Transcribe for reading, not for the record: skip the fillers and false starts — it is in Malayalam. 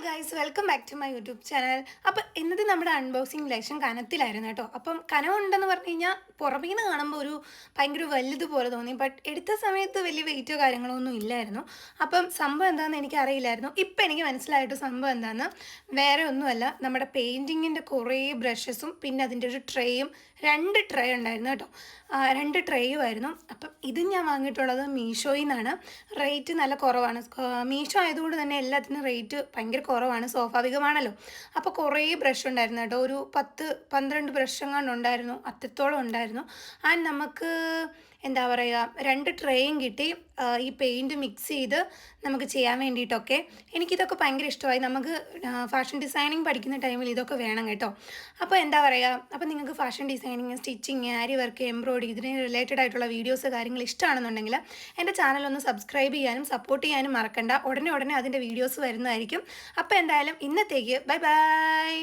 Guys, welcome back to my YouTube channel. അപ്പം ഇന്നത്തെ നമ്മുടെ അൺബോക്സിങ് ലെക്ഷൻ കനത്തിലായിരുന്നു കേട്ടോ. അപ്പം കനമുണ്ടെന്ന് പറഞ്ഞു കഴിഞ്ഞാൽ പുറമേ നിന്ന് കാണുമ്പോൾ ഒരു ഭയങ്കര വലുതുപോലെ തോന്നി. ബട്ട് എടുത്ത സമയത്ത് വലിയ വെയിറ്റോ കാര്യങ്ങളോ ഒന്നും ഇല്ലായിരുന്നു. അപ്പം സംഭവം എന്താണെന്ന് എനിക്ക് അറിയില്ലായിരുന്നു. ഇപ്പം എനിക്ക് മനസ്സിലായിട്ട് സംഭവം എന്താണെന്ന് വേറെ ഒന്നുമല്ല, നമ്മുടെ പെയിൻറ്റിങ്ങിൻ്റെ കുറേ ബ്രഷസും പിന്നെ അതിൻ്റെ ഒരു ട്രേയും, 2 ട്രേ ഉണ്ടായിരുന്നു കേട്ടോ. 2 ട്രേയുമായിരുന്നു. അപ്പം ഇത് ഞാൻ വാങ്ങിയിട്ടുള്ളത് മീഷോയിൽ നിന്നാണ്. റേറ്റ് നല്ല കുറവാണ്. മീഷോ ആയതുകൊണ്ട് തന്നെ എല്ലാത്തിനും റേറ്റ് ഭയങ്കര കുറവാണ്, സ്വാഭാവികമാണല്ലോ. അപ്പോൾ കുറേ ബ്രഷ് ഉണ്ടായിരുന്നു കേട്ടോ. ഒരു 10-12 ബ്രഷ് എങ്ങാണ്ട് ഉണ്ടായിരുന്നു, അത്രത്തോളം ഉണ്ടായിരുന്നു. ആൻഡ് നമുക്ക് എന്താ പറയുക, 2 ട്രേയും കിട്ടി. ഈ പെയിൻറ്റ് മിക്സ് ചെയ്ത് നമുക്ക് ചെയ്യാൻ വേണ്ടിയിട്ടൊക്കെ എനിക്കിതൊക്കെ ഭയങ്കര ഇഷ്ടമായി. നമുക്ക് ഫാഷൻ ഡിസൈനിങ് പഠിക്കുന്ന ടൈമിൽ ഇതൊക്കെ വേണം കേട്ടോ. അപ്പോൾ എന്താ പറയുക, അപ്പോൾ നിങ്ങൾക്ക് ഫാഷൻ ഡിസൈനിങ്, സ്റ്റിച്ചിങ്, ആരി വർക്ക്, എംബ്രോയിഡറി ഇതിന് റിലേറ്റഡ് ആയിട്ടുള്ള വീഡിയോസ് കാര്യങ്ങൾ ഇഷ്ടമാണെന്നുണ്ടെങ്കിൽ എൻ്റെ ചാനലൊന്ന് സബ്സ്ക്രൈബ് ചെയ്യാനും സപ്പോർട്ട് ചെയ്യാനും മറക്കണ്ട. ഉടനെ അതിൻ്റെ വീഡിയോസ് വരുന്നതായിരിക്കും. അപ്പോൾ എന്തായാലും ഇന്നത്തേക്ക് ബൈ ബൈ.